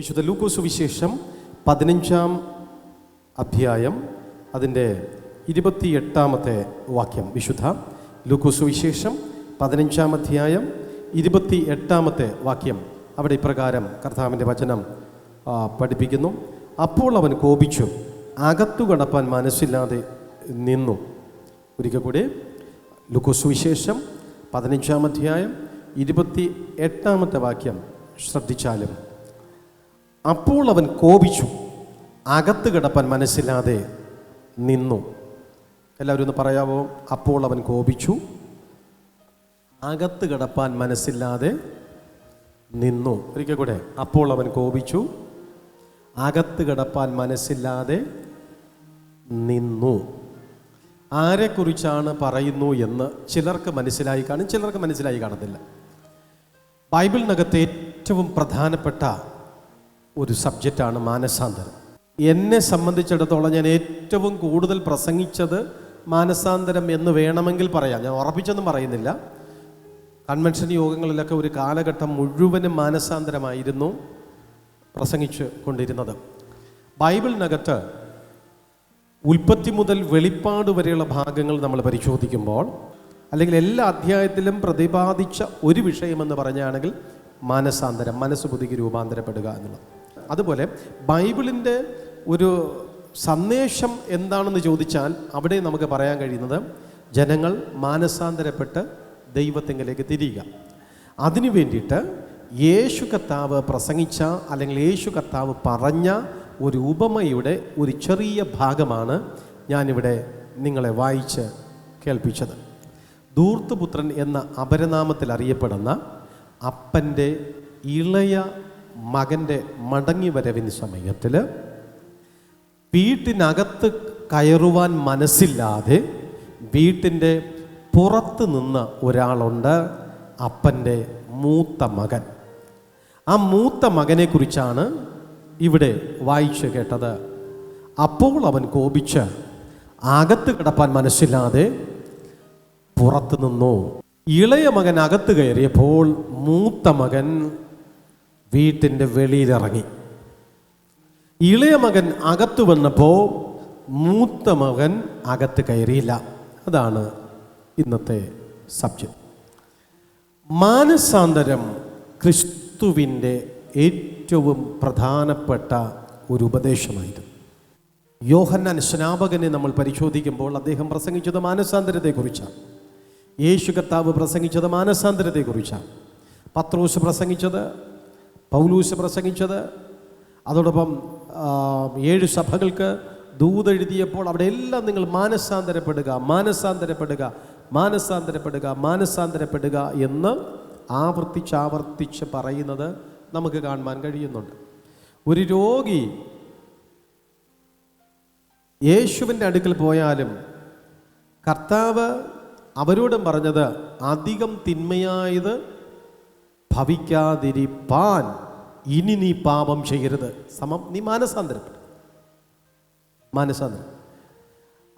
വിശുദ്ധ ലൂക്കോസ് സുവിശേഷം 15-ാം അധ്യായം അതിൻ്റെ 28-ാമത്തെ വാക്യം. വിശുദ്ധ ലൂക്കോസ് സുവിശേഷം 15-ാം അധ്യായം 28-ാമത്തെ വാക്യം. അവിടെ ഇപ്രകാരം കർത്താവിൻ്റെ വചനം പഠിപ്പിക്കുന്നു. അപ്പോൾ അവൻ കോപിച്ചു, അകത്തു കടപ്പാൻ മനസ്സില്ലാതെ നിന്നു. ഒരിക്കൽ കൂടി ലൂക്കോസ് സുവിശേഷം 15-ാം അധ്യായം 28-ാമത്തെ വാക്യം ശ്രദ്ധിച്ചാലും. അപ്പോൾ അവൻ കോപിച്ചു, അകത്ത് കിടപ്പാൻ മനസ്സില്ലാതെ നിന്നു. എല്ലാവരും ഒന്ന് പറയാവോ? അപ്പോൾ അവൻ കോപിച്ചു, അകത്ത് കിടപ്പാൻ മനസ്സില്ലാതെ നിന്നു. ഒരിക്കൽ കൂടെ, അപ്പോൾ അവൻ കോപിച്ചു, അകത്ത് കിടപ്പാൻ മനസ്സില്ലാതെ നിന്നു. ആരെക്കുറിച്ചാണ് പറയുന്നു എന്ന് ചിലർക്ക് മനസ്സിലായി കാണും, ചിലർക്ക് മനസ്സിലായി കാണത്തില്ല. ബൈബിളിനകത്ത് ഏറ്റവും പ്രധാനപ്പെട്ട ഒരു സബ്ജക്റ്റാണ് മാനസാന്തരം. എന്നെ സംബന്ധിച്ചിടത്തോളം ഞാൻ ഏറ്റവും കൂടുതൽ പ്രസംഗിച്ചത് മാനസാന്തരം എന്ന് വേണമെങ്കിൽ പറയാം. ഞാൻ ഉറപ്പിച്ചൊന്നും പറയുന്നില്ല. കൺവെൻഷൻ യോഗങ്ങളിലൊക്കെ ഒരു കാലഘട്ടം മുഴുവനും മാനസാന്തരമായിരുന്നു പ്രസംഗിച്ചു കൊണ്ടിരുന്നത്. ബൈബിളിനകത്ത് ഉൽപ്പത്തി മുതൽ വെളിപ്പാട് വരെയുള്ള ഭാഗങ്ങൾ നമ്മൾ പരിശോധിക്കുമ്പോൾ, അല്ലെങ്കിൽ എല്ലാ അധ്യായത്തിലും പ്രതിപാദിച്ച ഒരു വിഷയമെന്ന് പറയുകയാണെങ്കിൽ മാനസാന്തരം, മനസ്സ് പുതുക്കി രൂപാന്തരപ്പെടുക എന്നുള്ളത്. അതുപോലെ ബൈബിളിൻ്റെ ഒരു സന്ദേശം എന്താണെന്ന് ചോദിച്ചാൽ അവിടെ നമുക്ക് പറയാൻ കഴിയുന്നത് ജനങ്ങൾ മാനസാന്തരപ്പെട്ട് ദൈവത്തിങ്കിലേക്ക് തിരിയുക. അതിനു വേണ്ടിയിട്ട് യേശു കർത്താവ് പ്രസംഗിച്ച, അല്ലെങ്കിൽ യേശു കർത്താവ് പറഞ്ഞ ഒരു ഉപമയുടെ ഒരു ചെറിയ ഭാഗമാണ് ഞാനിവിടെ നിങ്ങളെ വായിച്ച് കേൾപ്പിച്ചത്. ധൂർത്തുപുത്രൻ എന്ന അപരനാമത്തിൽ അറിയപ്പെടുന്ന അപ്പൻ്റെ ഇളയ മകൻ്റെ മടങ്ങി വരവിന് സമയത്തിൽ വീട്ടിനകത്ത് കയറുവാൻ മനസ്സില്ലാതെ വീട്ടിൻ്റെ പുറത്ത് നിന്ന ഒരാളുണ്ട്, അപ്പൻ്റെ മൂത്ത മകൻ. ആ മൂത്ത മകനെക്കുറിച്ചാണ് ഇവിടെ വായിച്ച് കേട്ടത്. അപ്പോൾ അവൻ കോപിച്ച് അകത്ത് കിടപ്പാൻ മനസ്സില്ലാതെ പുറത്തു നിന്നു. ഇളയ മകൻ അകത്ത് കയറിയപ്പോൾ മൂത്ത മകൻ വീട്ടിൻ്റെ വെളിയിലിറങ്ങി. ഇളയ മകൻ അകത്ത് വന്നപ്പോൾ മൂത്ത മകൻ അകത്ത് കയറിയില്ല. അതാണ് ഇന്നത്തെ സബ്ജക്റ്റ്. മാനസാന്തരം ക്രിസ്തുവിൻ്റെ ഏറ്റവും പ്രധാനപ്പെട്ട ഒരു ഉപദേശമായിരുന്നു. യോഹന്നാൻ സ്നാപകനെ നമ്മൾ പരിശോധിക്കുമ്പോൾ അദ്ദേഹം പ്രസംഗിച്ചത് മാനസാന്തരത്തെക്കുറിച്ചാണ്. യേശു കർത്താവ് പ്രസംഗിച്ചത് മാനസാന്തരത്തെക്കുറിച്ചാണ്. പത്രോസ് പ്രസംഗിച്ചത്, പൗലൂസ് പ്രസംഗിച്ചത്, അതോടൊപ്പം 7 സഭകൾക്ക് ദൂതെഴുതിയപ്പോൾ അവിടെ എല്ലാം നിങ്ങൾ മാനസാന്തരപ്പെടുക, മാനസാന്തരപ്പെടുക, മാനസാന്തരപ്പെടുക, മാനസാന്തരപ്പെടുക എന്ന് ആവർത്തിച്ച് പറയുന്നത് നമുക്ക് കാണുവാൻ കഴിയുന്നുണ്ട്. ഒരു രോഗി യേശുവിൻ്റെ അടുക്കൽ പോയാലും കർത്താവ് അവരോടും പറഞ്ഞത് അധികം തിന്മയായത് ഭവിക്കാതിരിപ്പാൻ ഇനി നീ പാപം ചെയ്യരുത്, സമം നീ മാനസാന്തരപ്പെടും. മാനസാന്തരം.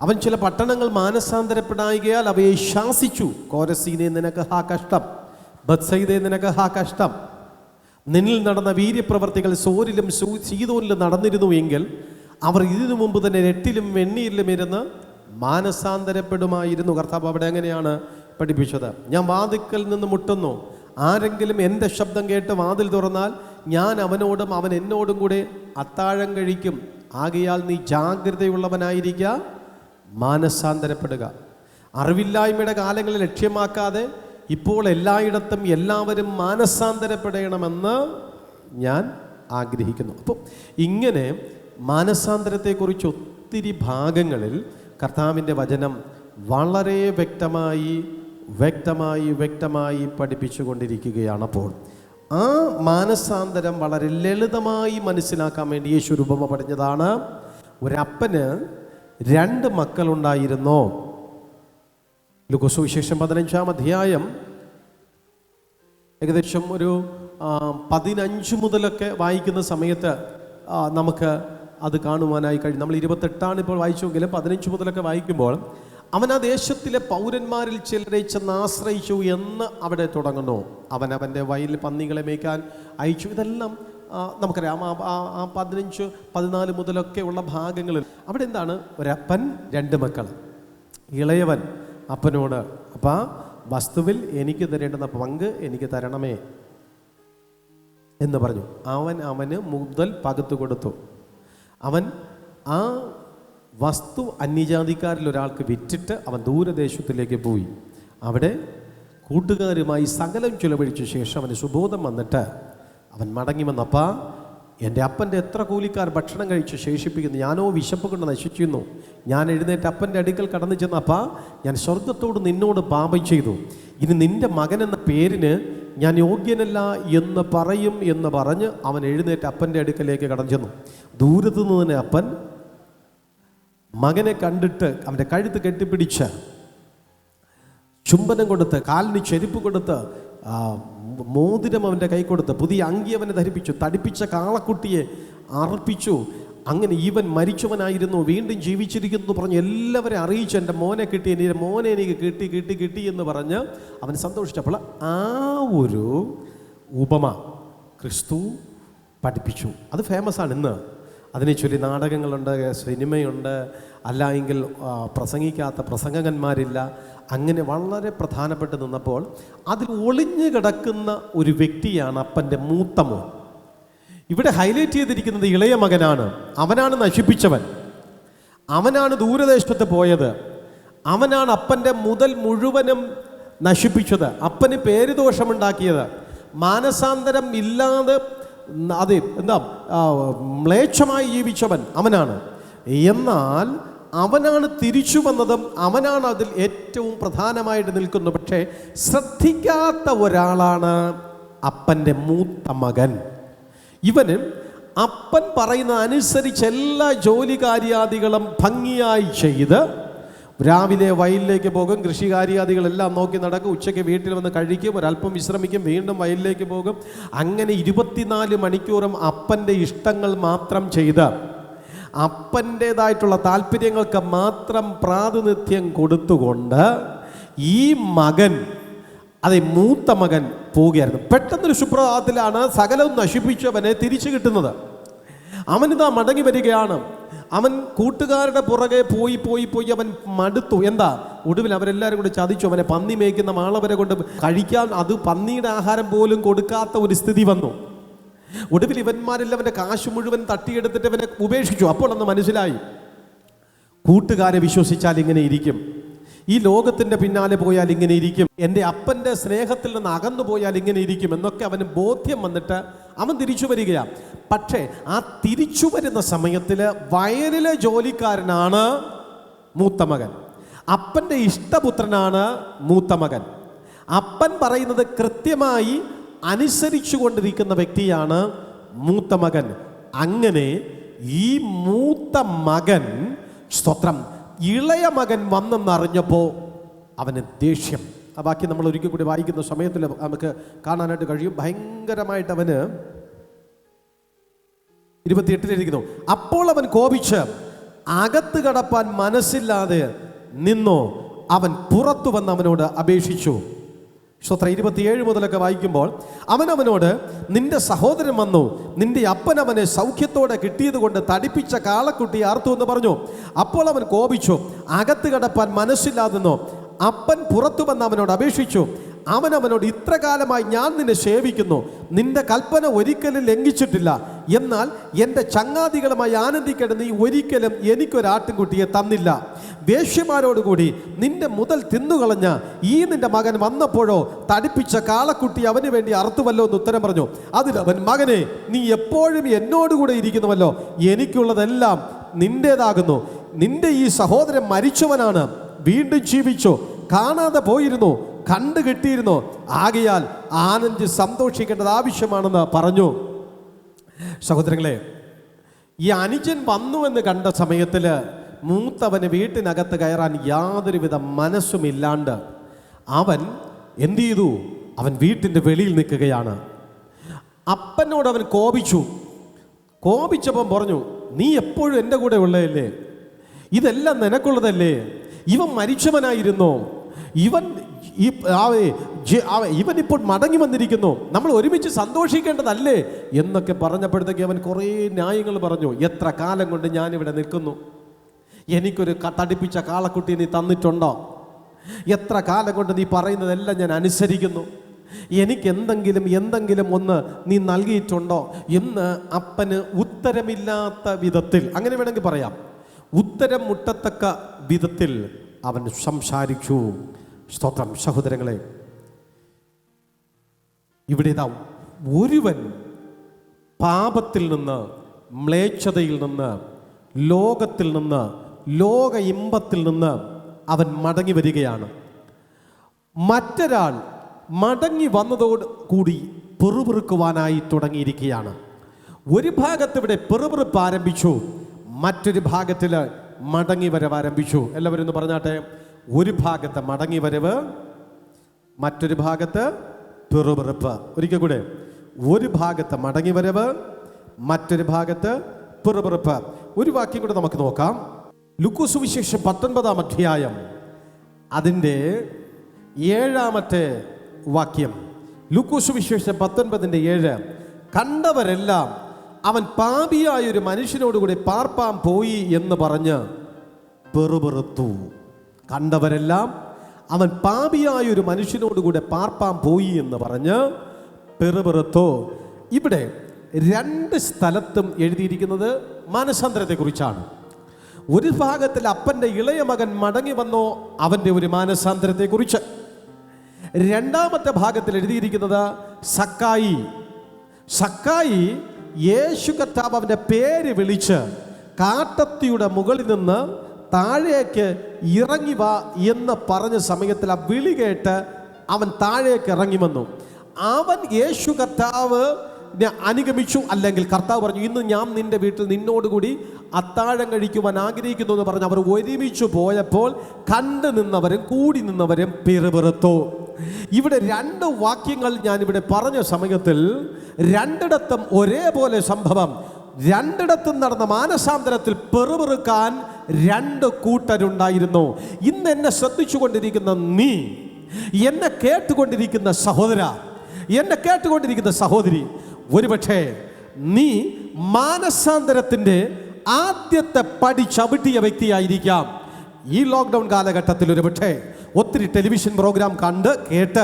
അവൻ ചില പട്ടണങ്ങൾ മാനസാന്തരപ്പെടായികയാൽ അവയെ ശാസിച്ചു. കോരസീനെ നിനക്ക് ഹാ കഷ്ടം, ബത്സയിദേ നിനക്ക് ഹാ കഷ്ടം. നിന്നിൽ നടന്ന വീര്യപ്രവർത്തികൾ സോരിലും സീദോനിലും നടന്നിരുന്നു എങ്കിൽ അവർ ഇതിനു മുമ്പ് തന്നെ 8-ലും വെണ്ണീരിലും ഇരുന്ന് മാനസാന്തരപ്പെടുമായിരുന്നു. കർത്താവ് അവിടെ എങ്ങനെയാണ് പഠിപ്പിച്ചത്? ഞാൻ വാതിൽക്കൽ നിന്ന് മുട്ടുന്നു, ആരെങ്കിലും എൻ്റെ ശബ്ദം കേട്ട് വാതിൽ തുറന്നാൽ ഞാൻ അവനോടും അവൻ എന്നോടും കൂടെ അത്താഴം കഴിക്കും. ആകയാൽ നീ ജാഗ്രതയുള്ളവനായിരിക്കുക, മാനസാന്തരപ്പെടുക. അറിവില്ലായ്മയുടെ കാലങ്ങളിൽ ലക്ഷ്യമാക്കാതെ ഇപ്പോൾ എല്ലായിടത്തും എല്ലാവരും മാനസാന്തരപ്പെടണമെന്ന് ഞാൻ ആഗ്രഹിക്കുന്നു. അപ്പോൾ ഇങ്ങനെ മാനസാന്തരത്തെക്കുറിച്ച് ഒത്തിരി ഭാഗങ്ങളിൽ കർത്താവിൻ്റെ വചനം വളരെ വ്യക്തമായി പഠിപ്പിച്ചു കൊണ്ടിരിക്കുകയാണ്. അപ്പോൾ ആ മാനസാന്തരം വളരെ ലളിതമായി മനസ്സിലാക്കാൻ വേണ്ടി യേശു രൂപമ പറഞ്ഞതാണ്. ഒരപ്പന് 2 മക്കളുണ്ടായിരുന്നു. ലൂക്കോസ് സുവിശേഷം 15-ാം അധ്യായം ഏകദേശം ഒരു 15 മുതലൊക്കെ വായിക്കുന്ന സമയത്ത് നമുക്ക് അത് കാണുവാനായി കഴിയും. നമ്മൾ 28 ഇപ്പോൾ വായിച്ചുവെങ്കിലും 15 മുതലൊക്കെ വായിക്കുമ്പോൾ അവൻ ആ ദേശത്തിലെ പൗരന്മാരിൽ ചിലരെ ചെന്ന് ആശ്രയിച്ചു എന്ന് അവിടെ തുടങ്ങുന്നു. അവൻ അവൻ്റെ വയലിൽ പന്നികളെ മേയ്ക്കാൻ അയച്ചു. ഇതെല്ലാം നമുക്കറിയാം. ആ 15-14 മുതലൊക്കെ ഉള്ള ഭാഗങ്ങളിൽ അവിടെ എന്താണ്, ഒരപ്പൻ 2 മക്കൾ. ഇളയവൻ അപ്പനോട്, അപ്പാ വസ്തുവിൽ എനിക്ക് തരേണ്ടുന്ന പങ്ക് എനിക്ക് തരണമേ എന്ന് പറഞ്ഞു. അവന് മുതൽ പകുത്തു കൊടുത്തു. അവൻ ആ വസ്തു അന്യജാതിക്കാരിൽ ഒരാൾക്ക് വിറ്റിട്ട് അവൻ ദൂരദേശത്തിലേക്ക് പോയി. അവിടെ കൂട്ടുകാരുമായി സകലം ചിലവഴിച്ച ശേഷം അവന് സുബോധം വന്നിട്ട് അവൻ മടങ്ങി വന്നപ്പാ, എൻ്റെ അപ്പൻ്റെ എത്ര കൂലിക്കാർ ഭക്ഷണം കഴിച്ച് ശേഷിപ്പിക്കുന്നു, ഞാനോ വിശപ്പ് കൊണ്ട് നശിച്ചിരുന്നു. ഞാൻ എഴുന്നേറ്റ് അപ്പൻ്റെ അടുക്കൽ കടന്നു ചെന്നപ്പാ, ഞാൻ സ്വർഗത്തോട് നിന്നോട് പാപം ചെയ്തു. ഇനി നിൻ്റെ മകൻ എന്ന പേരിന് ഞാൻ യോഗ്യനല്ല എന്ന് പറയും എന്ന് പറഞ്ഞ് അവൻ എഴുന്നേറ്റ് അപ്പൻ്റെ അടുക്കലേക്ക് കടന്നു ചെന്നു. ദൂരത്തു നിന്ന് തന്നെ അപ്പൻ മകനെ കണ്ടിട്ട് അവൻ്റെ കഴുത്ത് കെട്ടിപ്പിടിച്ച് ചുംബനം കൊടുത്ത്, കാലിന് ചെരുപ്പ് കൊടുത്ത്, മോതിരം അവൻ്റെ കൈ കൊടുത്ത്, പുതിയ അങ്കി അവനെ ധരിപ്പിച്ചു, തടിപ്പിച്ച കാളക്കുട്ടിയെ അർപ്പിച്ചു. അങ്ങനെ ഇവൻ മരിച്ചവനായിരുന്നു, വീണ്ടും ജീവിച്ചിരിക്കുന്നു പറഞ്ഞ് എല്ലാവരെയും അറിയിച്ചു, എൻ്റെ മോനെ കിട്ടി, എൻ്റെ മോനെ എനിക്ക് കിട്ടി എന്ന് പറഞ്ഞ് അവൻ സന്തോഷിച്ചപ്പോൾ ആ ഒരു ഉപമ ക്രിസ്തു പഠിപ്പിച്ചു. അത് ഫേമസാണ് ഇന്ന്. അതിനെ ചൊല്ലി നാടകങ്ങളുണ്ട്, സിനിമയുണ്ട്, അല്ല എങ്കിൽ പ്രസംഗിക്കാത്ത പ്രസംഗകന്മാരില്ല. അങ്ങനെ വളരെ പ്രധാനപ്പെട്ട് നിന്നപ്പോൾ അതിൽ ഒളിഞ്ഞു കിടക്കുന്ന ഒരു വ്യക്തിയാണ് അപ്പൻ്റെ മൂത്ത മോൻ. ഇവിടെ ഹൈലൈറ്റ് ചെയ്തിരിക്കുന്നത് ഇളയ മകനാണ്. അവനാണ് നശിപ്പിച്ചവൻ, അവനാണ് ദൂരദേശത്ത് പോയത്, അവനാണ് അപ്പൻ്റെ മുതൽ മുഴുവനും നശിപ്പിച്ചത്, അപ്പന് പേരുദോഷമുണ്ടാക്കിയത്, മാനസാന്തരം ഇല്ലാതെ മ്ലേച്ഛമായി ജീവിച്ചവൻ അവനാണ്. എന്നാൽ അവനാണ് തിരിച്ചു വന്നതും അവനാണ് അതിൽ ഏറ്റവും പ്രധാനമായിട്ട് നിൽക്കുന്നത്. പക്ഷേ ശ്രദ്ധിക്കാത്ത ഒരാളാണ് അപ്പൻ്റെ മൂത്ത മകൻ. ഇവന് അപ്പൻ പറയുന്ന അനുസരിച്ച് എല്ലാ ജോലികാര്യാദികളും ഭംഗിയായി ചെയ്ത് രാവിലെ വയലിലേക്ക് പോകും, കൃഷികാര്യാദികളെല്ലാം നോക്കി നടക്കും, ഉച്ചയ്ക്ക് വീട്ടിൽ വന്ന് കഴിക്കും, ഒരല്പം വിശ്രമിക്കും, വീണ്ടും വയലിലേക്ക് പോകും. അങ്ങനെ 24 മണിക്കൂറും അപ്പൻ്റെ ഇഷ്ടങ്ങൾ മാത്രം ചെയ്ത് അപ്പൻ്റേതായിട്ടുള്ള താല്പര്യങ്ങൾക്ക് മാത്രം പ്രാതിനിധ്യം കൊടുത്തുകൊണ്ട് ഈ മകൻ, മൂത്ത മകൻ പോവുകയായിരുന്നു. പെട്ടെന്നൊരു സുപ്രഭാതത്തിലാണ് സകലവും നശിപ്പിച്ചവനെ തിരിച്ചു കിട്ടുന്നത്. അവനിതാ മടങ്ങി വരികയാണ്. അവൻ കൂട്ടുകാരുടെ പുറകെ പോയി അവൻ മടുത്തു. എന്താ, ഒടുവിൽ അവരെല്ലാവരും കൂടി ചതിച്ചു. അവനെ പന്നി മേയ്ക്കുന്ന മാളവരെ കൊണ്ട് കഴിക്കാൻ, അത് പന്നിയുടെ ആഹാരം പോലും കൊടുക്കാത്ത ഒരു സ്ഥിതി വന്നു. ഒടുവിൽ ഇവന്മാരെല്ലാം അവൻ്റെ കാശ് മുഴുവൻ തട്ടിയെടുത്തിട്ട് അവനെ ഉപേക്ഷിച്ചു. അപ്പോൾ അന്ന് മനസ്സിലായി, കൂട്ടുകാരെ വിശ്വസിച്ചാൽ ഇങ്ങനെ ഇരിക്കും, ഈ ലോകത്തിൻ്റെ പിന്നാലെ പോയാൽ ഇങ്ങനെ ഇരിക്കും, എൻ്റെ അപ്പൻ്റെ സ്നേഹത്തിൽ നിന്ന് അകന്നു പോയാൽ ഇങ്ങനെ ഇരിക്കും എന്നൊക്കെ അവന് ബോധ്യം വന്നിട്ട് അവൻ തിരിച്ചു വരികയാണ്. പക്ഷേ ആ തിരിച്ചു വരുന്ന സമയത്തിൽ വയലിലെ ജോലിക്കാരനാണ് മൂത്ത മകൻ, അപ്പൻ്റെ ഇഷ്ടപുത്രനാണ് മൂത്ത മകൻ. അപ്പൻ പറയുന്നത് കൃത്യമായി അനുസരിച്ചു കൊണ്ടിരിക്കുന്ന വ്യക്തിയാണ് മൂത്ത മകൻ. അങ്ങനെ ഈ മൂത്ത മകൻ, സ്തോത്രം, ഇളയ മകൻ വന്നെന്നറിഞ്ഞപ്പോൾ അവന് ദേഷ്യം. ആ ബാക്കി നമ്മൾ ഒരിക്കൽ കൂടി വായിക്കുന്ന സമയത്തിൽ നമുക്ക് കാണാനായിട്ട് കഴിയും. ഭയങ്കരമായിട്ട് അവന് 28 അപ്പോൾ അവൻ കോപിച്ച് അകത്ത് കടപ്പാൻ മനസ്സില്ലാതെ നിന്നോ, അവൻ പുറത്തു വന്ന് അവനോട് അപേക്ഷിച്ചു. 27 മുതലൊക്കെ വായിക്കുമ്പോൾ അവനോട്, നിന്റെ സഹോദരൻ വന്നു, നിന്റെ അപ്പൻ അവനെ സൗഖ്യത്തോടെ കിട്ടിയത് കൊണ്ട് തടിപ്പിച്ച കാളക്കുട്ടി അർത്തു എന്ന് പറഞ്ഞു. അപ്പോൾ അവൻ കോപിച്ചു, അകത്ത് കടപ്പാൻ മനസ്സില്ലാതെന്നോ. അപ്പൻ പുറത്തു വന്ന് അവനോട് അപേക്ഷിച്ചു. അവനോട്, ഇത്ര കാലമായി ഞാൻ നിന്നെ സേവിക്കുന്നു, നിന്റെ കൽപ്പന ഒരിക്കലും ലംഘിച്ചിട്ടില്ല. എന്നാൽ എൻ്റെ ചങ്ങാതികളുമായി ആനന്ദിക്കേണ്ട നീ ഒരിക്കലും എനിക്കൊരാട്ടിൻകുട്ടിയെ തന്നില്ല. വേശ്യമാരോടുകൂടി നിന്റെ മുതൽ തിന്നുകളഞ്ഞ ഈ നിന്റെ മകൻ വന്നപ്പോഴോ തടിപ്പിച്ച കാളക്കുട്ടി അവന് വേണ്ടി അറുത്തുവല്ലോ എന്ന് ഉത്തരം പറഞ്ഞു. അതിലവൻ, മകനെ, നീ എപ്പോഴും എന്നോടുകൂടെ ഇരിക്കുന്നുവല്ലോ, എനിക്കുള്ളതെല്ലാം നിന്റേതാകുന്നു. നിന്റെ ഈ സഹോദരൻ മരിച്ചവനാണ്, വീണ്ടും ജീവിച്ചു, കാണാതെ പോയിരുന്നു, കണ്ടു കിട്ടിയിരുന്നു, ആകയാൽ ആനന്ദ് സന്തോഷിക്കേണ്ടത് ആവശ്യമാണെന്ന് പറഞ്ഞു. സഹോദരങ്ങളെ, ഈ അനുജൻ വന്നുവെന്ന് കണ്ട സമയത്തിൽ മൂത്തവന് വീട്ടിനകത്ത് കയറാൻ യാതൊരുവിധ മനസ്സുമില്ലാണ്ട് അവൻ എന്തു ചെയ്തു? അവൻ വീട്ടിൻ്റെ വെളിയിൽ നിൽക്കുകയാണ്. അപ്പനോട് അവൻ കോപിച്ചപ്പം പറഞ്ഞു, നീ എപ്പോഴും എൻ്റെ കൂടെ ഉള്ളതല്ലേ, ഇതെല്ലാം നിനക്കുള്ളതല്ലേ, ഇവൻ മരിച്ചവനായിരുന്നു, ഇവൻ ഇവനിപ്പോൾ മടങ്ങി വന്നിരിക്കുന്നു, നമ്മൾ ഒരുമിച്ച് സന്തോഷിക്കേണ്ടതല്ലേ എന്നൊക്കെ പറഞ്ഞപ്പോഴത്തേക്ക് അവൻ കുറേ ന്യായങ്ങൾ പറഞ്ഞു. എത്ര കാലം കൊണ്ട് ഞാനിവിടെ നിൽക്കുന്നു, എനിക്കൊരു തടിപ്പിച്ച കാളക്കുട്ടി നീ തന്നിട്ടുണ്ടോ? എത്ര കാലം കൊണ്ട് നീ പറയുന്നതെല്ലാം ഞാൻ അനുസരിക്കുന്നു, എനിക്ക് എന്തെങ്കിലും ഒന്ന് നീ നൽകിയിട്ടുണ്ടോ എന്ന് അപ്പന് ഉത്തരമില്ലാത്ത വിധത്തിൽ, അങ്ങനെ വേണമെങ്കിൽ പറയാം, ഉത്തരം മുട്ടത്തക്ക വിധത്തിൽ അവൻ സംസാരിച്ചു. സ്തോത്രം. സഹോദരങ്ങളെ, ഇവിടെ ഇതാ ഒരുവൻ പാപത്തിൽ നിന്ന്, മ്ലേച്ഛതയിൽ നിന്ന്, ലോകത്തിൽ നിന്ന്, ലോക ഇമ്പത്തിൽ നിന്ന് അവൻ മടങ്ങി വരികയാണ്. മറ്റൊരാൾ മടങ്ങി വന്നതോട് കൂടി പെറുപിറുക്കുവാനായി തുടങ്ങിയിരിക്കുകയാണ്. ഒരു ഭാഗത്ത് ഇവിടെ പെറുപിറുപ്പ് ആരംഭിച്ചു, മറ്റൊരു ഭാഗത്തിൽ മടങ്ങി വരവ് ആരംഭിച്ചു. എല്ലാവരും ഒന്ന് പറഞ്ഞാട്ടെ. ഒരു ഭാഗത്ത് മടങ്ങി വരവ്, മറ്റൊരു ഭാഗത്ത് പെറുപിറുപ്പ്. ഒരിക്കൽ കൂടെ, ഒരു ഭാഗത്ത് മടങ്ങി വരവ്, മറ്റൊരു ഭാഗത്ത് പെറുപിറുപ്പ്. ഒരു വാക്യം കൂടെ നമുക്ക് നോക്കാം. ലൂക്കോസ് സുവിശേഷം 19-ാം അധ്യായം അതിൻ്റെ 7-ാമത്തെ വാക്യം. ലൂക്കോസ് സുവിശേഷം 19:7. കണ്ടവരെല്ലാം അവൻ പാപിയായൊരു മനുഷ്യനോടുകൂടി പാർപ്പാൻ പോയി എന്ന് പറഞ്ഞ് പെറുപെറുത്തു. കണ്ടവരെല്ലാം അവൻ പാപിയായൊരു മനുഷ്യനോടുകൂടെ പാർപ്പാൻ പോയി എന്ന് പറഞ്ഞ് പെറുപെറുത്തു. ഇവിടെ 2 സ്ഥലത്തും എഴുതിയിരിക്കുന്നത് മാനസാന്തരത്തെക്കുറിച്ചാണ്. ഒരു ഭാഗത്തിൽ അപ്പൻ്റെ ഇളയ മകൻ മടങ്ങി വന്നോ, അവൻ്റെ ഒരു മാനസാന്തരത്തെക്കുറിച്ച്. 2-ാമത്തെ ഭാഗത്തിൽ എഴുതിയിരിക്കുന്നത് സക്കായി യേശു കർത്താവ് അവൻ്റെ പേര് വിളിച്ച് കാട്ടത്തിയുടെ മുകളിൽ നിന്ന് താഴേക്ക് ഇറങ്ങി വാ എന്ന് പറഞ്ഞ സമയത്തിൽ ആ വിളി കേട്ട് അവൻ താഴേക്ക് ഇറങ്ങി വന്നു. അവൻ യേശു കർത്താവ് അനുഗമിച്ചു. അല്ലെങ്കിൽ കർത്താവ് പറഞ്ഞു, ഇന്ന് ഞാൻ നിന്റെ വീട്ടിൽ നിന്നോടുകൂടി അത്താഴം കഴിക്കുവാൻ ആഗ്രഹിക്കുന്നു എന്ന് പറഞ്ഞ് അവർ ഒരുമിച്ച് പോയപ്പോൾ കണ്ടു നിന്നവരും കൂടി നിന്നവരും പെറുപെറുത്തു. ഇവിടെ 2 വാക്യങ്ങൾ ഞാനിവിടെ പറഞ്ഞ സമയത്തിൽ 2ഇടത്തും ഒരേപോലെ സംഭവം. 2ഇടത്തും നടന്ന മാനസാന്തരത്തിൽ പെറുപെറുക്കാൻ 2 കൂട്ടരുണ്ടായിരുന്നു. ഇന്ന് എന്നെ ശ്രദ്ധിച്ചുകൊണ്ടിരിക്കുന്ന നീ, എന്നെ കേട്ടുകൊണ്ടിരിക്കുന്ന സഹോദര, എന്നെ കേട്ടുകൊണ്ടിരിക്കുന്ന സഹോദരി, ഒരുപക്ഷെ നീ മാനസാന്തരത്തിൻ്റെ ആദ്യത്തെ പടി ചവിട്ടിയ വ്യക്തിയായിരിക്കാം. ഈ ലോക്ക്ഡൗൺ കാലഘട്ടത്തിൽ ഒരുപക്ഷെ ഒത്തിരി ടെലിവിഷൻ പ്രോഗ്രാം കണ്ട് കേട്ട്,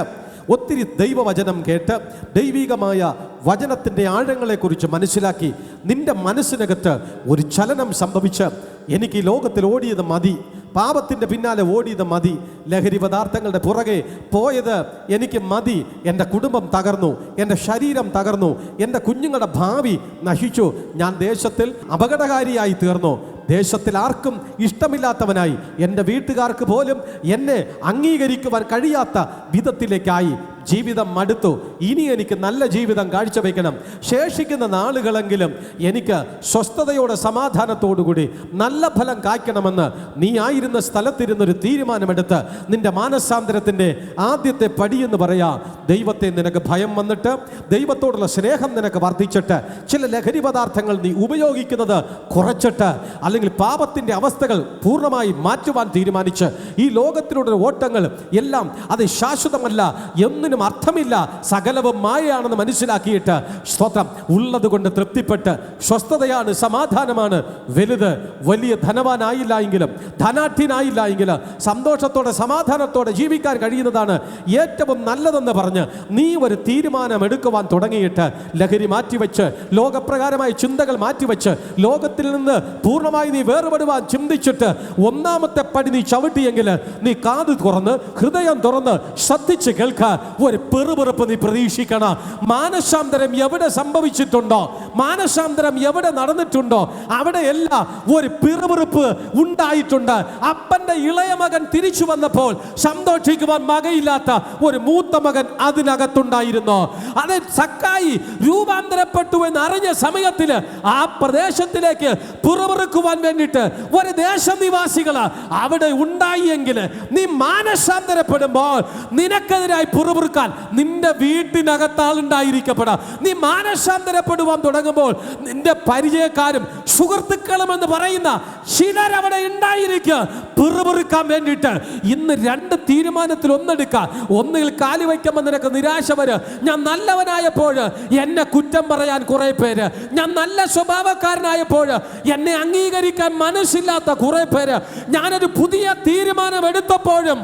ഒത്തിരി ദൈവവചനം കേട്ട്, ദൈവികമായ വചനത്തിൻ്റെ ആഴങ്ങളെക്കുറിച്ച് മനസ്സിലാക്കി നിന്റെ മനസ്സിനകത്ത് ഒരു ചലനം സംഭവിച്ച്, എനിക്ക് ഈ ലോകത്തിൽ ഓടിയത് മതി, പാപത്തിൻ്റെ പിന്നാലെ ഓടിയത് മതി, ലഹരി പദാർത്ഥങ്ങളുടെ പുറകെ പോയത് എനിക്ക് മതി, എൻ്റെ കുടുംബം തകർന്നു, എൻ്റെ ശരീരം തകർന്നു, എൻ്റെ കുഞ്ഞുങ്ങളുടെ ഭാവി നശിച്ചു, ഞാൻ ദേശത്തിൽ അപകടകാരിയായി തീർന്നു, ദേശത്തിൽ ആർക്കും ഇഷ്ടമില്ലാത്തവനായി, എൻ്റെ വീട്ടുകാർക്ക് പോലും എന്നെ അംഗീകരിക്കുവാൻ കഴിയാത്ത വിധത്തിലേക്കായി, ജീവിതം മടുത്തു, ഇനി എനിക്ക് നല്ല ജീവിതം കാഴ്ചവെക്കണം, ശേഷിക്കുന്ന നാളുകളെങ്കിലും എനിക്ക് സ്വസ്ഥതയോടെ സമാധാനത്തോടുകൂടി നല്ല ഫലം കായ്ക്കണമെന്ന് നീ ആയിരുന്ന സ്ഥലത്തിരുന്നൊരു തീരുമാനമെടുത്ത് നിന്റെ മാനസാന്തരത്തിൻ്റെ ആദ്യത്തെ പടിയെന്ന് പറയാം. ദൈവത്തെ നിനക്ക് ഭയം വന്നിട്ട്, ദൈവത്തോടുള്ള സ്നേഹം നിനക്ക് വർദ്ധിച്ചിട്ട്, ചില ലഹരി പദാർത്ഥങ്ങൾ നീ ഉപയോഗിക്കുന്നത് കുറച്ചിട്ട്, അല്ലെങ്കിൽ പാപത്തിൻ്റെ അവസ്ഥകൾ പൂർണ്ണമായി മാറ്റുവാൻ തീരുമാനിച്ച്, ഈ ലോകത്തിലുള്ള ഓട്ടങ്ങൾ എല്ലാം അത് ശാശ്വതമല്ല, എന്നിനും അർത്ഥമില്ല, സകലവും മായയാണെന്ന് മനസ്സിലാക്കിയിട്ട്, സ്തോത്രം, ഉള്ളത് കൊണ്ട് തൃപ്തിപ്പെട്ട് സ്വസ്ഥതയാണ്, സമാധാനമാണ് വലുത്, വലിയ ധനവാനായില്ല എങ്കിലും ധനാഠ്യനായില്ല എങ്കിലും സന്തോഷത്തോടെ സമാധാനത്തോടെ ജീവിക്കാൻ കഴിയുന്നതാണ് ഏറ്റവും നല്ലതെന്ന് പറഞ്ഞ് നീ ഒരു തീരുമാനമെടുക്കുവാൻ തുടങ്ങിയിട്ട്, ലഹരി മാറ്റിവെച്ച്, ലോകപ്രകാരമായ ചിന്തകൾ മാറ്റിവെച്ച്, ലോകത്തിൽ നിന്ന് പൂർണ്ണമായി നീ വേർപെടുവാൻ ചിന്തിച്ചിട്ട് 1-ാമത്തെ പടി നീ ചവിട്ടിയെങ്കിൽ നീ കാത് തുറന്ന് ഹൃദയം തുറന്ന് ശ്രദ്ധിച്ച് കേൾക്കാൻ ഒരു പെറുപെറുപ്പ് നീ പ്രതീക്ഷിക്കണം. മാനസാന്തരം എവിടെ സംഭവിച്ചിട്ടുണ്ടോ, മാനസാന്തരം എവിടെ നടന്നിട്ടുണ്ടോ, അവിടെയെല്ലാം ഒരു പെറുപെറുപ്പ് ഉണ്ടായിട്ടുണ്ട്. അപ്പന്റെ ഇളയ മകൻ തിരിച്ചു വന്നപ്പോൾ സന്തോഷിക്കുവാൻ മകയില്ലാത്ത ഒരു മൂത്ത മകൻ അതിനകത്തുണ്ടായിരുന്നു. അത് സക്കായി രൂപാന്തരപ്പെട്ടു എന്ന് അറിഞ്ഞ സമയത്തിൽ ആ പ്രദേശത്തിലേക്ക് പിറുപിറുക്കുവാൻ വേണ്ടിയിട്ട് ഒരു ദേശനിവാസികൾ അവിടെ ഉണ്ടായി എങ്കിൽ, നീ മാനസാന്തരപ്പെടുമ്പോൾ നിനക്കെതിരായി പിറുപിറുക്കാൻ കൊടുക്കാൻ നിന്റെ വീട്ടിനകത്താളുണ്ടായിരിക്കപ്പെടാം. നീ മാനസാന്തരപ്പെടുവാൻ തുടങ്ങുമ്പോൾ നിന്റെ പരിചയക്കാരും സുഹൃത്തുക്കളും എന്ന് പറയുന്ന ചിലരവിടെ ഉണ്ടായിരിക്കുക പിറുപിറുക്കാൻ വേണ്ടിയിട്ട്. ഇന്ന് 2 തീരുമാനത്തിൽ ഒന്നെടുക്കാം. ഒന്നിൽ കാലി വയ്ക്കുമ്പോൾ നിനക്ക് നിരാശ വരും. ഞാൻ നല്ലവനായപ്പോൾ എന്നെ കുറ്റം പറയാൻ കുറെ പേര്, ഞാൻ നല്ല സ്വഭാവക്കാരനായപ്പോൾ എന്നെ അംഗീകരിക്കാൻ മനസ്സില്ലാത്ത കുറെ പേര്, ഞാനൊരു പുതിയ തീരുമാനം എടുത്തപ്പോഴും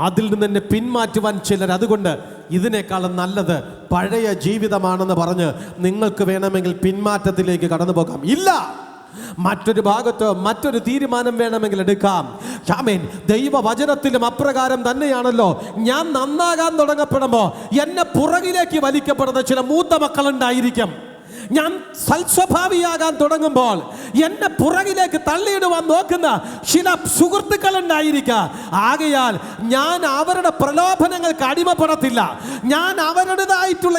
അതിൽ നിന്ന് എന്നെ പിന്മാറ്റുവാൻ ചിലർ. അതുകൊണ്ട് ഇതിനേക്കാളും നല്ലത് പഴയ ജീവിതമാണെന്ന് പറഞ്ഞ് നിങ്ങൾക്ക് വേണമെങ്കിൽ പിന്മാറ്റത്തിലേക്ക് കടന്നു പോകാം. ഇല്ല, മറ്റൊരു ഭാഗത്ത് മറ്റൊരു തീരുമാനം വേണമെങ്കിൽ എടുക്കാം. ആമേൻ. ദൈവവചനത്തിലും അപ്രകാരം തന്നെയാണല്ലോ. ഞാൻ നന്നാകാൻ തുടങ്ങപ്പെടുമ്പോൾ എന്നെ പുറകിലേക്ക് വലിക്കപ്പെടുന്ന ചില മൂത്ത മക്കളുണ്ടായിരിക്കും. ഞാൻ സൽസ്വഭാവിയാകാൻ തുടങ്ങുമ്പോൾ എന്നെ പുറകിലേക്ക് തള്ളിയിടുവാൻ നോക്കുന്ന ചില സുഹൃത്തുക്കൾ ഉണ്ടായിരിക്കുക. ആകയാൽ ഞാൻ അവരുടെ പ്രലോഭനങ്ങൾക്ക് അടിമപ്പെടത്തില്ല. ഞാൻ അവരുടേതായിട്ടുള്ള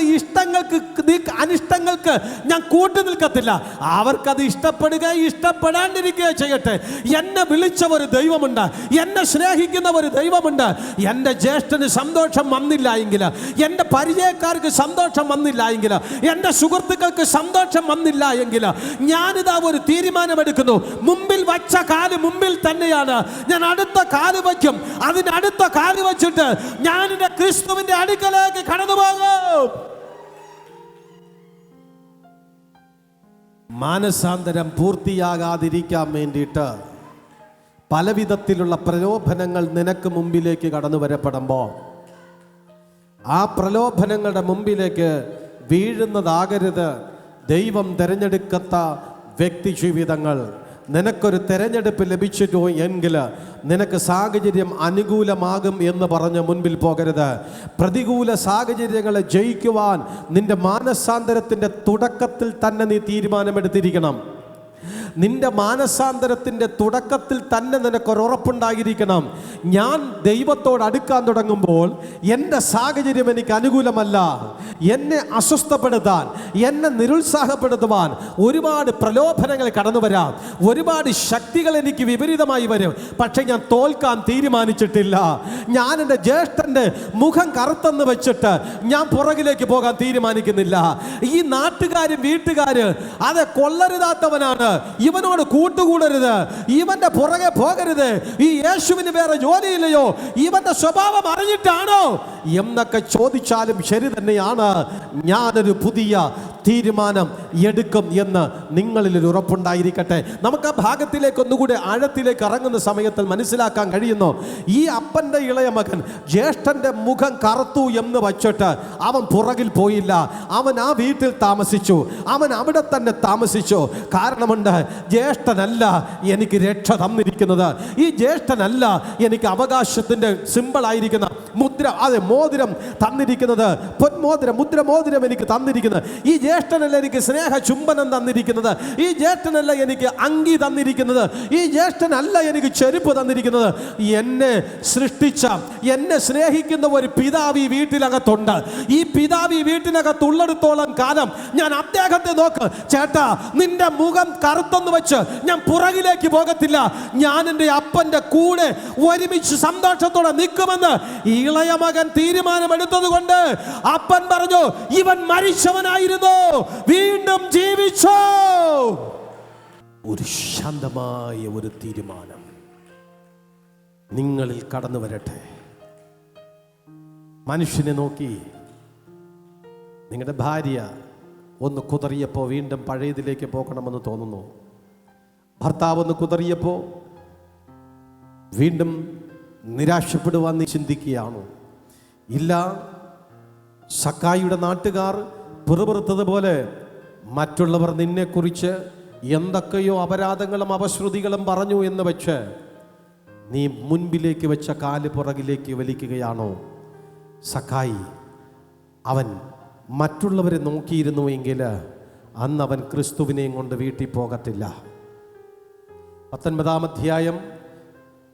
അനിഷ്ടങ്ങൾക്ക് ഞാൻ കൂട്ടു നിൽക്കത്തില്ല. അവർക്കത് ഇഷ്ടപ്പെടാണ്ടിരിക്കുക ചെയ്യട്ടെ. എന്നെ വിളിച്ച ഒരു ദൈവമുണ്ട്, എന്നെ സ്നേഹിക്കുന്ന ഒരു ദൈവമുണ്ട്. എൻ്റെ ജ്യേഷ്ഠന് സന്തോഷം വന്നില്ല എങ്കിൽ, എൻ്റെ പരിചയക്കാർക്ക് സന്തോഷം വന്നില്ല എങ്കിൽ, എൻ്റെ സുഹൃത്തുക്കൾക്ക് സന്തോഷം വന്നില്ല എങ്കിൽ, ഞാനിതാ ഒരു തീരുമാനമെടുക്കുന്നു. മുമ്പിൽ വച്ച കാല് മുമ്പിൽ തന്നെയാണ്. ഞാൻ അടുത്ത കാല് വയ്ക്കും. അതിനടുത്ത കാല് വച്ചിട്ട് ഞാൻ എൻ്റെ ക്രിസ്തുവിന്റെ അടുക്കലേക്ക് കടന്നു പോകും. മാനസാന്തരം പൂർത്തിയാകാതിരിക്കാൻ വേണ്ടിയിട്ട് പലവിധത്തിലുള്ള പ്രലോഭനങ്ങൾ നിനക്ക് മുമ്പിലേക്ക് കടന്നു വരപ്പെടുമ്പോൾ ആ പ്രലോഭനങ്ങളുടെ മുമ്പിലേക്ക് വീഴുന്നതാകരുത്. ദൈവം തിരഞ്ഞെടുക്കാത്ത വ്യക്തി ജീവിതങ്ങൾ. നിനക്കൊരു തിരഞ്ഞെടുപ്പ് ലഭിച്ചിട്ടോ എങ്കിൽ നിനക്ക് സാഹചര്യം അനുകൂലമാകും എന്ന് പറഞ്ഞ് മുൻപിൽ പോകരുത്. പ്രതികൂല സാഹചര്യങ്ങളെ ജയിക്കുവാൻ നിന്റെ മാനസാന്തരത്തിൻ്റെ തുടക്കത്തിൽ തന്നെ നീ തീരുമാനമെടുത്തിരിക്കണം. നിന്റെ മാനസാന്തരത്തിൻ്റെ തുടക്കത്തിൽ തന്നെ നിനക്കൊരുറപ്പുണ്ടായിരിക്കണം. ഞാൻ ദൈവത്തോട് അടുക്കാൻ തുടങ്ങുമ്പോൾ എൻ്റെ സാഹചര്യം എനിക്ക് അനുകൂലമല്ല. എന്നെ അസ്വസ്ഥപ്പെടുത്താൻ, എന്നെ നിരുത്സാഹപ്പെടുത്തുവാൻ ഒരുപാട് പ്രലോഭനങ്ങൾ കടന്നു വരാം. ഒരുപാട് ശക്തികൾ എനിക്ക് വിപരീതമായി വരും. പക്ഷെ ഞാൻ തോൽക്കാൻ തീരുമാനിച്ചിട്ടില്ല. ഞാൻ എൻ്റെ ജ്യേഷ്ഠൻ്റെ മുഖം കറുത്തെന്ന് വെച്ചിട്ട് ഞാൻ പുറകിലേക്ക് പോകാൻ തീരുമാനിക്കുന്നില്ല. ഈ നാട്ടുകാരും വീട്ടുകാര് അത് കൊള്ളരുതാത്തവനാണ്, ഇവനോട് കൂട്ടുകൂടരുത്, ഇവന്റെ പുറകെ പോകരുത്, ഈ യേശുവിന് വേറെ ജോലിയില്ലയോ, ഇവന്റെ സ്വഭാവം അറിഞ്ഞിട്ടാണോ എന്നൊക്കെ ചോദിച്ചാലും ശരി തന്നെയാണ്. ഞാനൊരു പുതിയ തീരുമാനം എടുക്കും എന്ന് നിങ്ങളിൽ ഒരു ഉറപ്പുണ്ടായിരിക്കട്ടെ. നമുക്ക് ആ ഭാഗത്തിലേക്ക് ഒന്നുകൂടി ആഴത്തിലേക്ക് ഇറങ്ങുന്ന സമയത്തിൽ മനസ്സിലാക്കാൻ കഴിയുന്നു. ഈ അപ്പൻ്റെ ഇളയ മകൻ ജ്യേഷ്ഠൻ്റെ മുഖം കറുത്തു എന്ന് വച്ചിട്ട് അവൻ പുറകിൽ പോയില്ല. അവൻ ആ വീട്ടിൽ താമസിച്ചു, അവൻ അവിടെ തന്നെ താമസിച്ചു. കാരണമുണ്ട്, ജ്യേഷ്ഠനല്ല എനിക്ക് രക്ഷ തന്നിരിക്കുന്നത്, ഈ ജ്യേഷ്ഠനല്ല എനിക്ക് അവകാശത്തിൻ്റെ സിമ്പിളായിരിക്കുന്ന മുദ്ര, അതെ മോതിരം തന്നിരിക്കുന്നത്, പൊന്മോതിരം, മുദ്രമോതിരം എനിക്ക് തന്നിരിക്കുന്നത്. ഈ ജ്യേഷ്ഠനല്ല എനിക്ക് സ്നേഹ ചുംബനം തന്നിരിക്കുന്നത്, ഈ ജ്യേഷ്ഠനല്ല എനിക്ക് അങ്കി തന്നിരിക്കുന്നത്, ഈ ജ്യേഷ്ഠനല്ല എനിക്ക് ചെരുപ്പ് തന്നിരിക്കുന്നത്. എന്നെ സൃഷ്ടിച്ച, എന്നെ സ്നേഹിക്കുന്ന ഒരു പിതാവ് ഈ വീട്ടിനകത്തുണ്ട്. ഈ പിതാവ് ഈ വീട്ടിനകത്തുള്ളിടത്തോളം കാലം ഞാൻ അദ്ദേഹത്തെ നോക്ക്, ചേട്ടാ നിന്റെ മുഖം കറുത്തെന്ന് വെച്ച് ഞാൻ പുറകിലേക്ക് പോകത്തില്ല. ഞാൻ എൻ്റെ അപ്പൻ്റെ കൂടെ ഒരുമിച്ച് സന്തോഷത്തോടെ നിൽക്കുമെന്ന് ഇളയ മകൻ തീരുമാനമെടുത്തത് കൊണ്ട് അപ്പൻ പറഞ്ഞു, ഇവൻ മരിച്ചവനായിരുന്നു, വീണ്ടും ജീവിച്ചു. ഒരു ശാന്തമായ ഒരു തീരുമാനം നിങ്ങളിൽ കടന്നു വരട്ടെ. മനുഷ്യനെ നോക്കി നിങ്ങളുടെ ഭാര്യ ഒന്ന് കുതറിയപ്പോൾ വീണ്ടും പഴയതിലേക്ക് പോകണമെന്ന് തോന്നുന്നു. ഭർത്താവ് ഒന്ന് കുതറിയപ്പോൾ വീണ്ടും നിരാശപ്പെടുവാൻ നീ ചിന്തിക്കുകയാണോ? ഇല്ല. സക്കായിയുടെ നാട്ടുകാർ പിറുപിറുത്തതുപോലെ മറ്റുള്ളവർ നിന്നെക്കുറിച്ച് എന്തൊക്കെയോ അപരാധങ്ങളും അപശ്രുതികളും പറഞ്ഞു എന്ന് വെച്ച് നീ മുൻപിലേക്ക് വെച്ച കാല് പുറകിലേക്ക് വലിക്കുകയാണോ? സക്കായി അവൻ മറ്റുള്ളവരെ നോക്കിയിരുന്നു എങ്കിൽ അന്ന് അവൻ ക്രിസ്തുവിനെയും കൊണ്ട് വീട്ടിൽ പോകത്തില്ല. 19-ാം അധ്യായം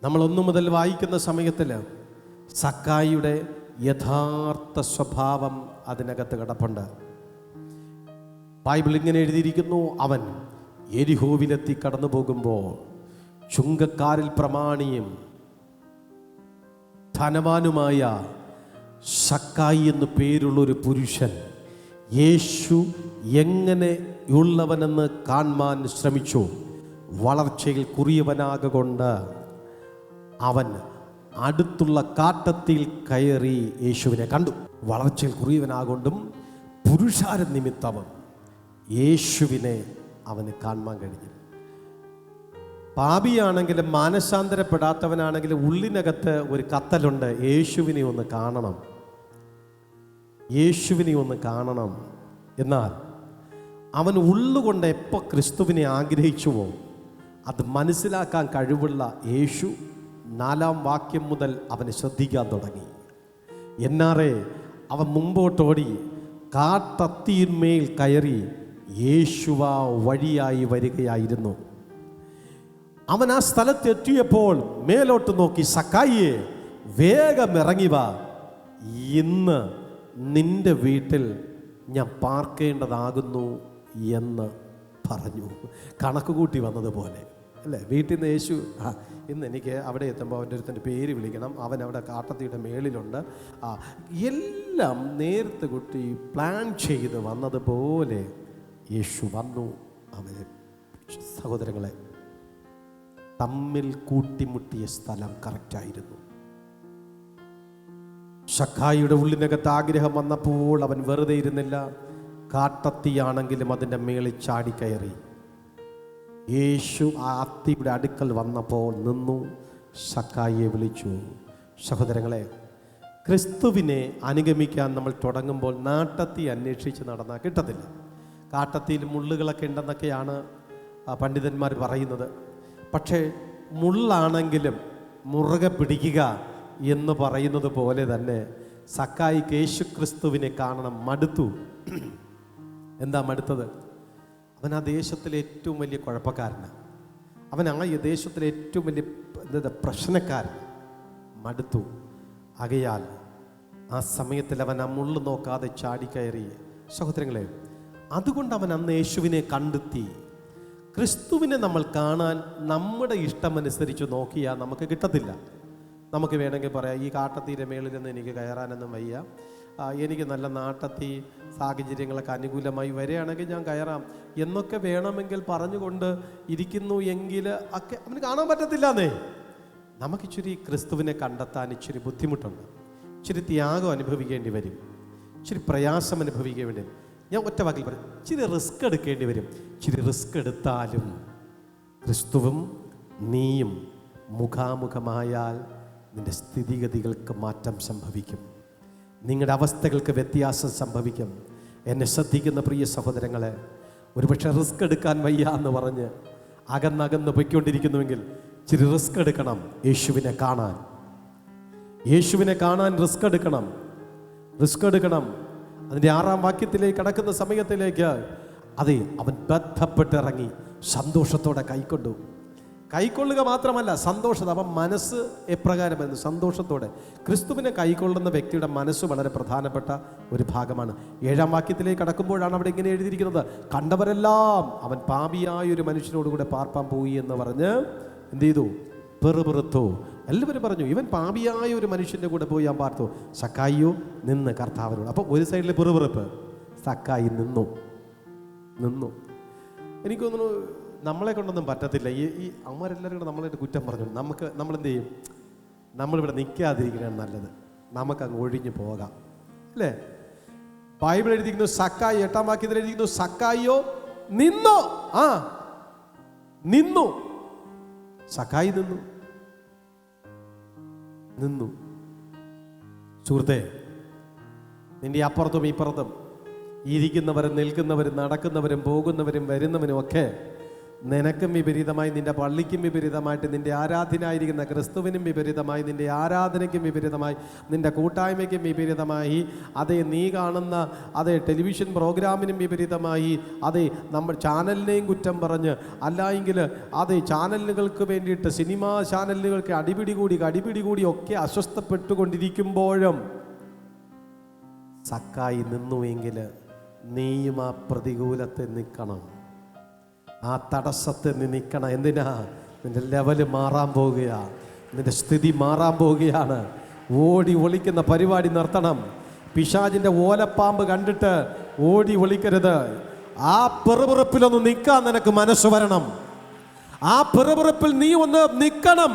നമ്മൾ 1 മുതൽ വായിക്കുന്ന സമയത്തിൽ സക്കായിയുടെ യഥാർത്ഥ സ്വഭാവം അതിനകത്ത് കിടപ്പുണ്ട്. ബൈബിൾ ഇങ്ങനെ എഴുതിയിരിക്കുന്നു, അവൻ യെരിഹോവിലെത്തി കടന്നു പോകുമ്പോൾ ചുങ്കക്കാരിൽ പ്രമാണിയും ധനവാനുമായ സക്കായി എന്നു പേരുള്ള ഒരു പുരുഷൻ യേശു എങ്ങനെയുള്ളവനെന്ന് കാണാൻ ശ്രമിച്ചു. വളർച്ചയിൽ കുറിയവനാകൊണ്ട് അവൻ അടുത്തുള്ള കാട്ടത്തിൽ കയറി യേശുവിനെ കണ്ടു. വളർച്ചയിൽ കുറിയവനാകൊണ്ടും പുരുഷാര നിമിത്തവും യേശുവിനെ അവന് കാണാൻ കഴിഞ്ഞു. പാപിയാണെങ്കിലും മാനസാന്തരപ്പെടാത്തവനാണെങ്കിലും ഉള്ളിനകത്ത് ഒരു കത്തലുണ്ട്, യേശുവിനെ ഒന്ന് കാണണം, യേശുവിനെ ഒന്ന് കാണണം. എന്നാൽ അവൻ ഉള്ളുകൊണ്ട് എപ്പോൾ ക്രിസ്തുവിനെ ആഗ്രഹിച്ചുവോ അത് മനസ്സിലാക്കാൻ കഴിവുള്ള യേശു 4-ാം വാക്യം മുതൽ അവനെ ശ്രദ്ധിക്കാൻ തുടങ്ങി. എന്നാറേ അവൻ മുമ്പോട്ടോടി കാട്ടത്തിന്മേൽ കയറി യേശുവ വഴിയായി വരികയായിരുന്നു. അവൻ ആ സ്ഥലത്തെത്തിയപ്പോൾ മേലോട്ട് നോക്കി, സക്കായിയെ വേഗം ഇറങ്ങി വാ, ഇന്ന് നിന്റെ വീട്ടിൽ ഞാൻ പാർക്കേണ്ടതാകുന്നു എന്ന് പറഞ്ഞു. കണക്ക് കൂട്ടി വന്നതുപോലെ അല്ലേ? വീട്ടിൽ നിന്ന് യേശു ഇന്ന് എനിക്ക് അവിടെ എത്തുമ്പോൾ അവൻ്റെ ഒരുത്തൻ്റെ പേര് വിളിക്കണം, അവൻ അവിടെ കാട്ടത്തിയുടെ മേളിലുണ്ട്, എല്ലാം നേരത്തെ കുട്ടി പ്ലാൻ ചെയ്ത് വന്നതുപോലെ യേശു വന്നു. അവനെ സഹോദരങ്ങളെ തമ്മിൽ കൂട്ടിമുട്ടിയ സ്ഥലം കറക്റ്റായിരുന്നു. സക്കായിയുടെ ഉള്ളിനകത്ത് ആഗ്രഹം വന്നപ്പോൾ അവൻ വെറുതെ ഇരുന്നില്ല. കാട്ടത്തിയാണെങ്കിലും അതിൻ്റെ മേളിൽ ചാടിക്കയറി. യേശു ആ അത്തിയുടെ അടുക്കൽ വന്നപ്പോൾ നിന്നു, സക്കായിയെ വിളിച്ചു. സഹോദരങ്ങളെ, ക്രിസ്തുവിനെ അനുഗമിക്കാൻ നമ്മൾ തുടങ്ങുമ്പോൾ നാട്ടത്തി അന്വേഷിച്ച് നടന്നാൽ കിട്ടത്തില്ല. കാട്ടത്തിയിൽ മുള്ളുകളൊക്കെ ഉണ്ടെന്നൊക്കെയാണ് പണ്ഡിതന്മാർ പറയുന്നത്. പക്ഷേ മുള്ളാണെങ്കിലും മുറുകെ പിടിക്കുക എന്ന് പറയുന്നത് പോലെ തന്നെ സക്കായിക്ക് യേശു ക്രിസ്തുവിനെ കാണണം. മടുത്തു. എന്താ മടുത്തത്? അവൻ ആ ദേശത്തിലെ ഏറ്റവും വലിയ കുഴപ്പക്കാരനാണ്. അവൻ ആ ദേശത്തിലെ ഏറ്റവും വലിയ പ്രശ്നക്കാരൻ. മടുത്തു. ആകയാൽ ആ സമയത്തിൽ അവൻ ആ മുള്ളു നോക്കാതെ ചാടിക്കയറി. സഹോദരങ്ങളെ, അതുകൊണ്ട് അവൻ അന്ന് യേശുവിനെ കണ്ടെത്തി. ക്രിസ്തുവിനെ നമ്മൾ കാണാൻ നമ്മുടെ ഇഷ്ടമനുസരിച്ച് നോക്കിയാൽ നമുക്ക് കിട്ടത്തില്ല. നമുക്ക് വേണമെങ്കിൽ പറയാം, ഈ കാട്ടത്തീരെ മേളിൽ നിന്ന് എനിക്ക് കയറാനൊന്നും വയ്യ, എനിക്ക് നല്ല നാട്ടത്തി സാഹചര്യങ്ങളൊക്കെ അനുകൂലമായി വരികയാണെങ്കിൽ ഞാൻ കയറാം എന്നൊക്കെ വേണമെങ്കിൽ പറഞ്ഞുകൊണ്ട് ഇരിക്കുന്നു എങ്കിൽ ഒക്കെ അവന് കാണാൻ പറ്റത്തില്ലാന്നേ. നമുക്കിച്ചിരി ക്രിസ്തുവിനെ കണ്ടെത്താൻ ഇച്ചിരി ബുദ്ധിമുട്ടുണ്ട്, ഇച്ചിരി ത്യാഗം അനുഭവിക്കേണ്ടി വരും, ഇച്ചിരി പ്രയാസം അനുഭവിക്കേണ്ടി വരും. ഞാൻ ഒറ്റ വാക്കിൽ പറയും, ഇച്ചിരി റിസ്ക് എടുക്കേണ്ടി വരും. ഇച്ചിരി റിസ്ക് എടുത്താലും ക്രിസ്തുവും നീയും മുഖാമുഖമായാൽ നിന്റെ സ്ഥിതിഗതികൾക്ക് മാറ്റം സംഭവിക്കും, നിങ്ങളുടെ അവസ്ഥകൾക്ക് വ്യത്യാസം സംഭവിക്കും. എന്നെ ശ്രദ്ധിക്കുന്ന പ്രിയ സഹോദരങ്ങളെ, ഒരുപക്ഷെ റിസ്ക് എടുക്കാൻ വയ്യ എന്ന് പറഞ്ഞ് അകന്നകന്ന് പൊയ്ക്കൊണ്ടിരിക്കുന്നുവെങ്കിൽ ഇച്ചിരി റിസ്ക് എടുക്കണം. യേശുവിനെ കാണാൻ, യേശുവിനെ കാണാൻ റിസ്ക് എടുക്കണം, റിസ്ക് എടുക്കണം. അതിൻ്റെ 6-ാം വാക്യത്തിലേക്ക് കടക്കുന്ന സമയത്തിലേക്ക് അതെ അവൻ ബന്ധപ്പെട്ടിറങ്ങി സന്തോഷത്തോടെ കൈക്കൊള്ളുക മാത്രമല്ല സന്തോഷത. അവൻ മനസ്സ് എപ്രകാരമായിരുന്നു? സന്തോഷത്തോടെ. ക്രിസ്തുവിനെ കൈക്കൊള്ളുന്ന വ്യക്തിയുടെ മനസ്സ് വളരെ പ്രധാനപ്പെട്ട ഒരു ഭാഗമാണ്. 7-ാം വാക്യത്തിലേക്ക് കടക്കുമ്പോഴാണ് അവിടെ ഇങ്ങനെ എഴുതിയിരിക്കുന്നത്, കണ്ടവരെല്ലാം അവൻ പാപിയായ ഒരു മനുഷ്യനോടുകൂടെ പാർപ്പാൻ പോയി എന്ന് പറഞ്ഞ് എന്ത് ചെയ്തു? പെറുപെറുത്തു. എല്ലാവരും പറഞ്ഞു, ഇവൻ പാപിയായ ഒരു മനുഷ്യൻ്റെ കൂടെ പോയി ഞാൻ പാർത്തു. സക്കായിയോ നിന്ന് കർത്താവിനോട്. അപ്പോൾ ഒരു സൈഡിൽ പെറുപെറുപ്പ്, സക്കായി നിന്നു. എനിക്ക് തോന്നുന്നു നമ്മളെ കൊണ്ടൊന്നും പറ്റത്തില്ല. ഈ അമ്മരെല്ലാവരും കൂടെ നമ്മളായിട്ട് കുറ്റം പറഞ്ഞു. നമ്മളെന്ത് ചെയ്യും? നമ്മളിവിടെ നിൽക്കാതിരിക്കണതാണ് നല്ലത്, നമുക്കങ്ങ് ഒഴിഞ്ഞു പോകാം അല്ലേ? ബൈബിൾ എഴുതിയിരിക്കുന്നു സക്കായി, 8-ാം വാക്യത്തിൽ എഴുതിയിരിക്കുന്നു സക്കായിയോ നിന്നു. നിന്നു. സക്കായി നിന്നു. സുഹൃത്തെ, നിന്റെ അപ്പുറത്തും ഇപ്പുറത്തും ഇരിക്കുന്നവരും നിൽക്കുന്നവരും നടക്കുന്നവരും പോകുന്നവരും വരുന്നവരും ഒക്കെ നിനക്കും വിപരീതമായി, നിന്റെ പള്ളിക്കും വിപരീതമായിട്ട്, നിന്റെ ആരാധനായിരിക്കുന്ന ക്രിസ്തുവിനും വിപരീതമായി, നിന്റെ ആരാധനയ്ക്കും വിപരീതമായി, നിന്റെ കൂട്ടായ്മയ്ക്കും വിപരീതമായി, അതേ നീ കാണുന്ന അതേ ടെലിവിഷൻ പ്രോഗ്രാമിനും വിപരീതമായി, അതേ നമ്മൾ ചാനലിനെയും കുറ്റം പറഞ്ഞ്, അല്ലായെങ്കിൽ അതേ ചാനലുകൾക്ക് വേണ്ടിയിട്ട് സിനിമാ ചാനലുകൾക്ക് അടിപിടി കൂടി ഒക്കെ അസ്വസ്ഥപ്പെട്ടുകൊണ്ടിരിക്കുമ്പോഴും സക്കായി നിന്നുവെങ്കിൽ നീയും ആ പ്രതികൂലത്തെ നിൽക്കണം, ആ തടസ്സത്തെ നീ നിൽക്കണം. എന്തിനാ? നിന്റെ ലെവല് മാറാൻ പോവുകയാണ്, നിന്റെ സ്ഥിതി മാറാൻ പോവുകയാണ്. ഓടി ഒളിക്കുന്ന പരിപാടി നിർത്തണം. പിശാചിൻ്റെ ഓലപ്പാമ്പ് കണ്ടിട്ട് ഓടി ഒളിക്കരുത്. ആ പെറുപെറുപ്പിലൊന്ന് നിൽക്കാൻ നിനക്ക് മനസ്സ് വരണം. ആ പെറുപെറുപ്പിൽ നീ ഒന്ന് നിൽക്കണം.